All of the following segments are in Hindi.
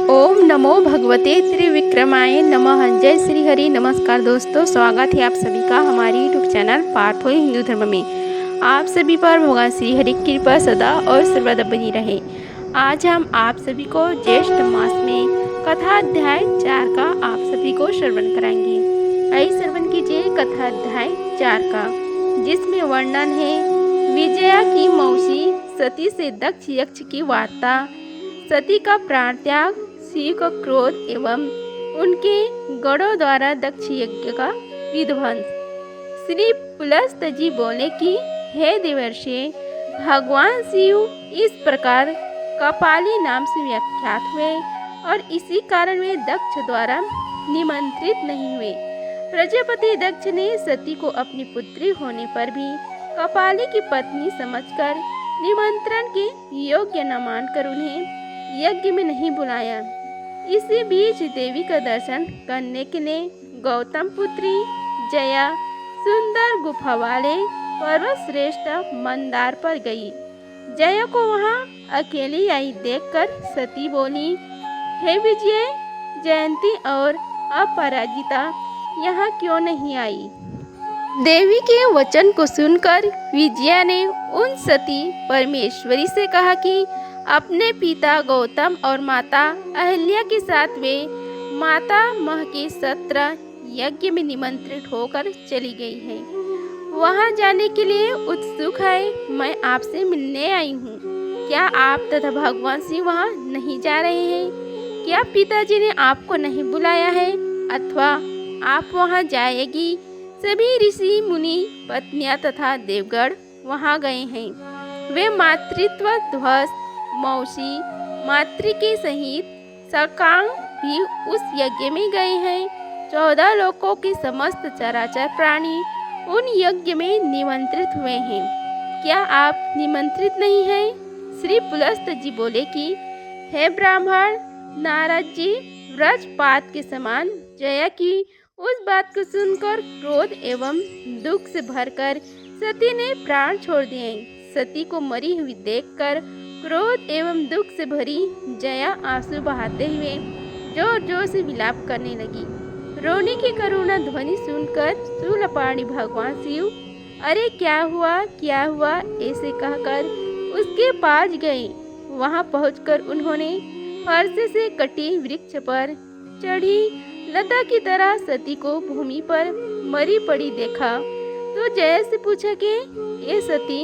ओम नमो भगवते त्रिविक्रमाय नमः। जय श्री हरि। नमस्कार दोस्तों, स्वागत है आप सभी का हमारे यूट्यूब चैनल पार्थ हो हिंदू धर्म में। आप सभी पर भगवान श्री हरि की कृपा सदा और सर्वदा बनी रहे। आज हम आप सभी को ज्येष्ठ मास में कथा अध्याय 4 का आप सभी को श्रवण कराएंगे। आइए श्रवण कीजिए कथा अध्याय 4 का, जिसमें वर्णन है विजया की मौसी सती से दक्ष यक्ष की वार्ता, सती का प्राण त्याग, शिव का क्रोध एवं उनके गणों द्वारा दक्ष यज्ञ का विध्वंस। श्री पुलस्त जी बोले कि हे देवर्षि, भगवान शिव इस प्रकार कपाली नाम से विख्यात हुए और इसी कारण वे दक्ष द्वारा निमंत्रित नहीं हुए। प्रजापति दक्ष ने सती को अपनी पुत्री होने पर भी कपाली की पत्नी समझकर निमंत्रण के योग्य न मानकर उन्हें यज्ञ में नहीं बुलाया। इसी बीच देवी का दर्शन करने के लिए गौतम पुत्री जया सुंदर गुफा वाले पर्वत श्रेष्ठ मंदार पर गई। जया को वहां अकेली आई देखकर सती बोली, हे विजय, जयंती और अपराजिता यहाँ क्यों नहीं आई? देवी के वचन को सुनकर विजया ने उन सती परमेश्वरी से कहा कि अपने पिता गौतम और माता अहल्या के साथ वे माता मह के सत्र यज्ञ में निमंत्रित होकर चली गई है। वहां जाने के लिए उत्सुक है। मैं आपसे मिलने आई हूँ। क्या आप तथा भगवान शिव वहां नहीं जा रहे हैं? क्या पिताजी ने आपको नहीं बुलाया है अथवा आप वहां जाएगी? सभी ऋषि मुनि पत्नियां तथा देवगण वहां गए हैं। वे मातृत्व ध्वस्त मौसी मातृ के सहित सकांग भी उस यज्ञ में गए हैं। 14 लोकों के समस्त चराचर प्राणी उन यज्ञ में निमंत्रित हुए हैं। क्या आप निमंत्रित नहीं हैं? श्री पुलस्त जी बोले कि हे ब्राह्मण, नारद जी व्रजपात के समान जया की उस बात को सुनकर क्रोध एवं दुख से भरकर सती ने प्राण छोड़ दिए। सती को मरी हुई देखकर क्रोध एवं दुख से भरी जया आंसू बहाते हुए जोर जोर से विलाप करने लगी। रोने की करुणा ध्वनि सुनकर शूलपाणी भगवान शिव, अरे क्या हुआ ऐसे कहकर उसके पास गए। वहां पहुंचकर उन्होंने फरसे से कटी वृक्ष पर चढ़ी लता की तरह सती को भूमि पर मरी पड़ी देखा तो जया से पूछा कि ये सती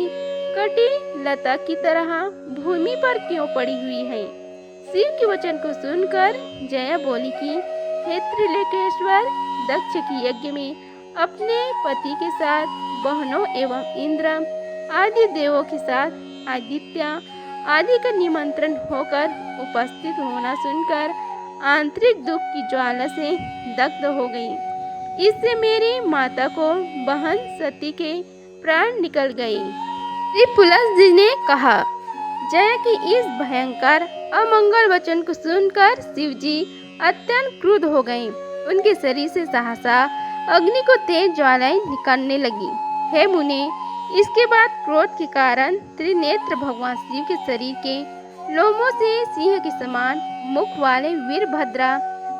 कटी लता की तरह भूमि पर क्यों पड़ी हुई है? शिव के वचन को सुनकर जया बोली कि हे त्रिलोकेश्वर, दक्ष की यज्ञ में अपने पति के साथ बहनों एवं इंद्र आदि देवों के साथ आदित्य आदि का निमंत्रण होकर उपस्थित होना सुनकर आंतरिक दुख की ज्वाला से दग्ध हो गई। इससे मेरी माता को बहन सती के प्राण निकल गए। श्री पुलस्त जी ने कहा, जया की इस भयंकर अमंगल वचन को सुनकर शिवजी अत्यंत क्रुद्ध हो गए। उनके शरीर से सहसा अग्नि को तेज ज्वालाएं निकलने लगी। हे मुने, इसके बाद क्रोध के कारण त्रिनेत्र भगवान शिव के शरीर के लोमों से सिंह के समान मुख वाले वीरभद्रा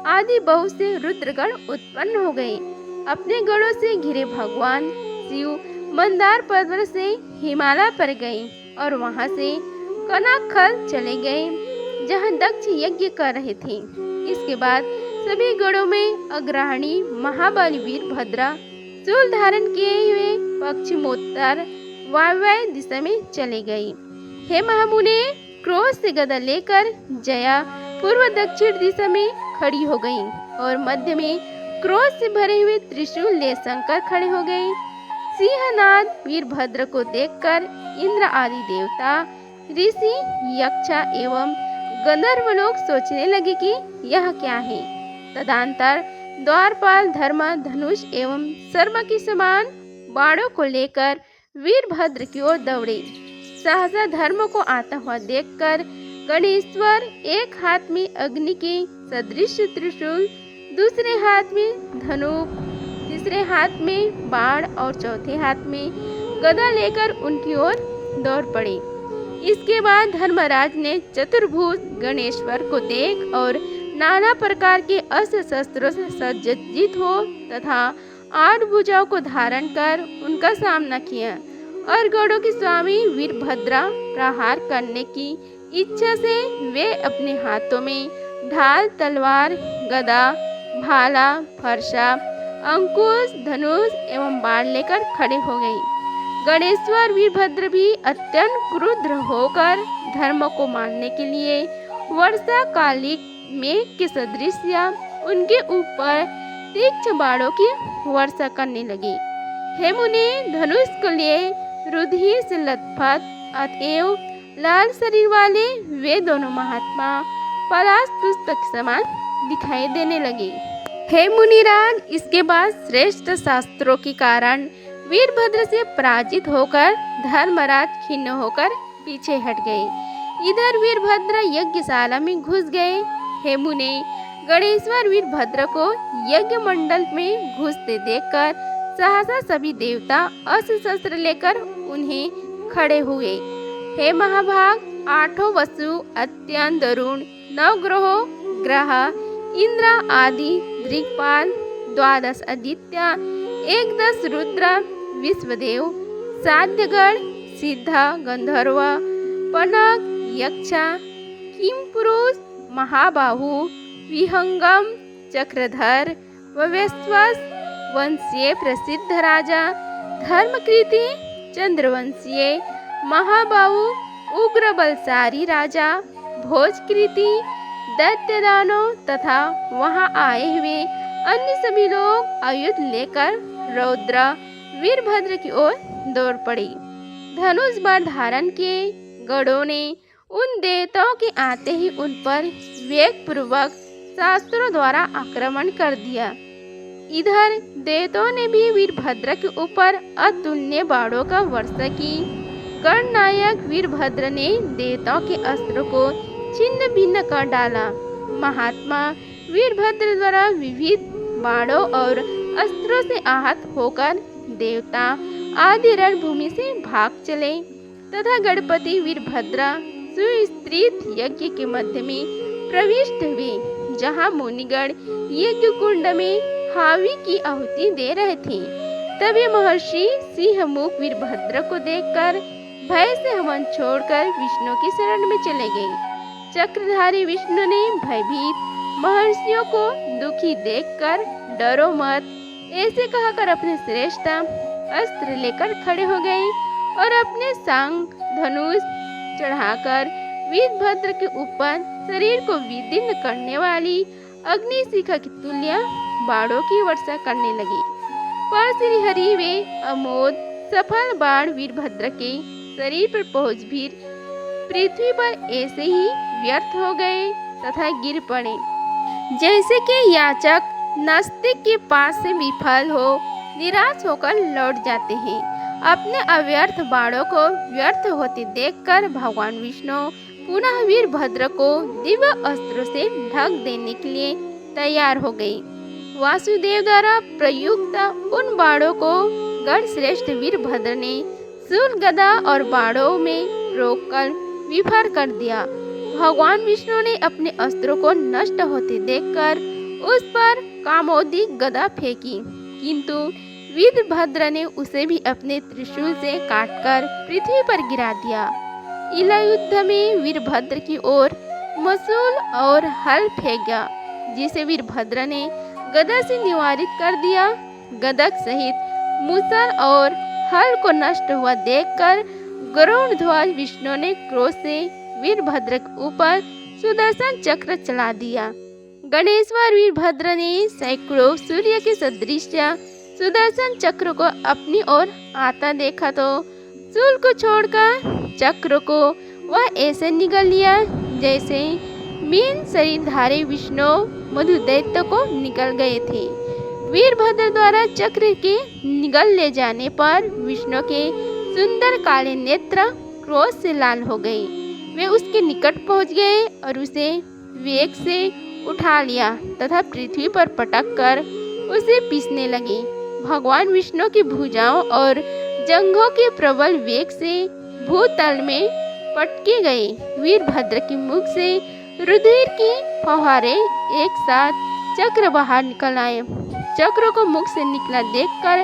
आदि बहुत से रुद्रगण उत्पन्न हो गए। अपने गणों से घिरे भगवान शिव मंदार पर्वत से हिमालय पर गए और वहां से कनाखल चले गए जहां दक्ष यज्ञ कर रहे थे। इसके बाद सभी गणों में अग्रणी महाबली वीरभद्रा शूल धारण किए हुए पश्चिमोत्तर वायव्य दिशा में चले गए। हे महामुने, क्रोध से गदा लेकर जया पूर्व दक्षिण दिशा में खड़ी हो गई और मध्य में क्रोध से भरे हुए त्रिशूल ले शंकर खड़े हो गए। सिंहनाद वीरभद्र को देखकर इंद्र आदि देवता, ऋषि, यक्षा एवं गंधर्व लोग सोचने लगे कि यह क्या है। तदंतर द्वारपाल धर्म धनुष एवं शर्मा के समान बाणों को लेकर वीरभद्र की ओर दौड़े। सहसा धर्म को आता हुआ देखकर गणेश्वर एक हाथ में अग्नि के सदृश त्रिशूल, दूसरे हाथ में धनुक, तीसरे हाथ में बाण और चौथे हाथ में गदा लेकर उनकी ओर दौड़ पड़े। इसके बाद धर्मराज ने चतुर्भुज गणेश्वर को देख और नाना प्रकार के अस्त्र शस्त्रों से सज्जित हो तथा 8 भुजाओं को धारण कर उनका सामना किया और गौड़ों के स्वामी वीरभद्रा प्रहार करने की इच्छा से वे अपने हाथों में ढाल, तलवार, गदा, भाला, फरसा, अंकुश, धनुष एवं बाण लेकर खड़े हो गए। गणेश्वर वीरभद्र भी अत्यंत क्रुद्ध होकर धर्म को मानने के लिए वर्षा कालिक मेघ के सदृश उनके ऊपर तीक्ष्ण बाणों की वर्षा करने लगे। हे मुनि, धनुष को लिए रुधिर से लथपथ अतएव लाल शरीर वाले वे दोनों महात्मा पलाश पुष्प के समान दिखाई देने लगे। हे मुनिराज, इसके बाद श्रेष्ठ शास्त्रों के कारण वीरभद्र से पराजित होकर धर्मराज खिन्न होकर पीछे हट गए। इधर वीरभद्र यज्ञशाला में घुस गए। हे मुनि, गणेश्वर वीरभद्र को यज्ञ मंडल में घुसते देखकर सहसा सभी देवता अस्त्र शस्त्र लेकर उन्हें खड़े हुए। हे महाभाग, 8 वसु अत्यंत तरुण, 9 ग्रह इंद्र आदि दिक्पाल, 12 आदित्य, 11 रुद्र, विश्वदेव, साध्यगण, सिद्ध, गंधर्व, पनक, यक्षा, किमपुरुष, महाबाहु, विहंगम, चक्रधर, वैश्वस वंशीय प्रसिद्ध राजा, धर्मकृति, चंद्रवंशीय, महाबाहु, उग्र बलशाली राजा, भोजकृति, दैत्य दानव तथा वहां आए हुए अन्य सभी लोग आयुध लेकर रौद्र वीरभद्र की ओर दौड़ पड़े। धनुष बाण धारण किए गणों ने उन देवताओं के आते ही उन पर वेग पूर्वक शास्त्रों द्वारा आक्रमण कर दिया। इधर देवताओं ने भी वीरभद्र के ऊपर अतुलनीय बाणों का वर्षा की। गणनायक वीरभद्र ने देवताओं के अस्त्रों को छिन्न भिन्न कर डाला। महात्मा वीरभद्र द्वारा विविध बाणों और अस्त्रों से आहत होकर देवता आदि रणभूमि से भाग चले तथा गणपति वीरभद्र सुविस्तृत यज्ञ के मध्य में प्रविष्ट हुए, जहाँ मुनिगण यज्ञ कुंड में हावी की आहुति दे रहे थे। तभी महर्षि सिंहमुख वीरभद्र को देखकर भय से हवन छोड़कर विष्णु की शरण में चले गए। चक्रधारी विष्णु ने भयभीत महर्षियों को दुखी देखकर डरो मत ऐसे कहकर अपने श्रेष्ठ अस्त्र लेकर खड़े हो गए और अपने शंख धनुष चढ़ाकर वीरभद्र के ऊपर शरीर को विदीर्ण करने वाली अग्निशिखा की तुल्य बाणों की वर्षा करने लगे। पर श्री हरि वे अमोघ सफल बाण वीरभद्र के शरीर पर पहुंच भी पृथ्वी पर ऐसे ही व्यर्थ हो गए तथा गिर पड़े, जैसे कि याचक नास्तिक के पास से विफल हो निराश होकर लौट जाते हैं। अपने अव्यर्थ बाणों को व्यर्थ होते देखकर भगवान विष्णु पुनः वीरभद्र को दिव्य अस्त्रों से ढक देने के लिए तैयार हो गए। वासुदेव द्वारा प्रयुक्त उन बाणों को गण श्रेष्ठ वीरभद्र ने शूल, गदा और बाणों में रोककर विफल कर दिया। भगवान विष्णु ने अपने अस्त्रों को नष्ट होते देखकर उस पर कामोदी गदा फेंकी, किंतु वीरभद्र ने उसे भी अपने त्रिशूल से काटकर पृथ्वी पर गिरा दिया। इला युद्ध में वीरभद्र की ओर मसूल और हल फेंका, जिसे वीरभद्र ने गदा से निवारित कर दिया। गदक सहित मुसल और हल को नष्ट हुआ देखकर गरुड़ ध्वज विष्णु ने क्रोध से वीरभद्र के ऊपर सुदर्शन चक्र चला दिया। गणेश्वर वीरभद्र ने सैकड़ों सूर्य के सदृश सुदर्शन चक्र को अपनी ओर आता देखा तो शूल को छोड़कर चक्र को वह ऐसे निगल लिया जैसे मीन शरीरधारी विष्णु मधुदैत्य को निकल गए थे। वीरभद्र द्वारा चक्र के निगल ले जाने पर विष्णु के सुंदर काले नेत्र क्रोध से लाल हो गए। वे उसके निकट पहुंच गए और उसे वेग से उठा लिया तथा पृथ्वी पर पटक कर उसे पीसने लगे। भगवान विष्णु की भुजाओं और जंघों के प्रबल वेग से भूतल में पटके गए। वीरभद्र के मुख से रुधिर की फुहारें एक साथ चक्र बाहर निकल आए। चक्र को मुख से निकला देखकर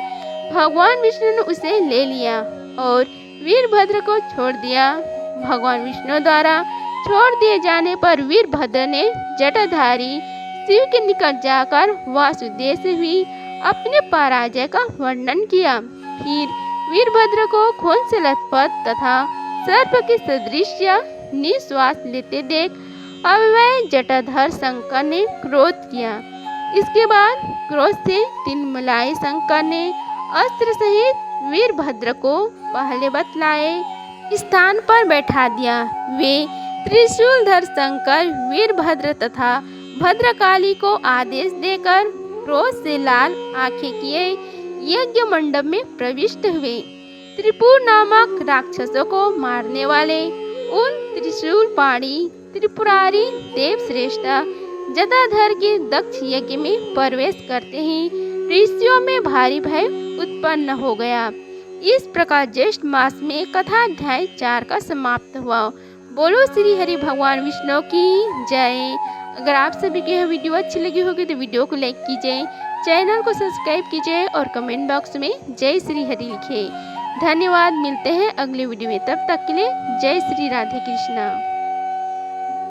भगवान विष्णु ने उसे ले लिया और वीरभद्र को छोड़ दिया। भगवान विष्णु द्वारा छोड़ दिए जाने पर वीरभद्र ने जटाधारी शिव के निकट जाकर वासुदेव से भी अपने पराजय का वर्णन किया। फिर वीरभद्र को खून से लथपथ तथा सर्प के सदृश निश्वास लेते देख अव्यय जटाधर शंकर ने क्रोध किया। इसके बाद क्रोध से तिलमिलाए शंकर ने अस्त्र सहित वीरभद्र को पहले बतलाए स्थान पर बैठा दिया। वे त्रिशूलधर शंकर वीरभद्र तथा भद्रकाली को आदेश देकर क्रोध से लाल आंखें किए यज्ञ मंडप में प्रविष्ट हुए। त्रिपुर नामक राक्षसों को मारने वाले उन त्रिशूलपाणी त्रिपुरारी देवश्रेष्ठ जटाधर के दक्ष यज्ञ में प्रवेश करते ही ऋषियों में भारी भय उत्पन्न हो गया। इस प्रकार ज्येष्ठ मास में कथा अध्याय 4 का समाप्त हुआ। बोलो श्री हरि भगवान विष्णु की जय। अगर आप सभी को यह वीडियो अच्छी लगी होगी तो वीडियो को लाइक कीजिए, चैनल को सब्सक्राइब कीजिए और कमेंट बॉक्स में जय श्री हरि लिखिए। धन्यवाद। मिलते हैं अगले वीडियो में, तब तक के लिए जय श्री राधे कृष्णा।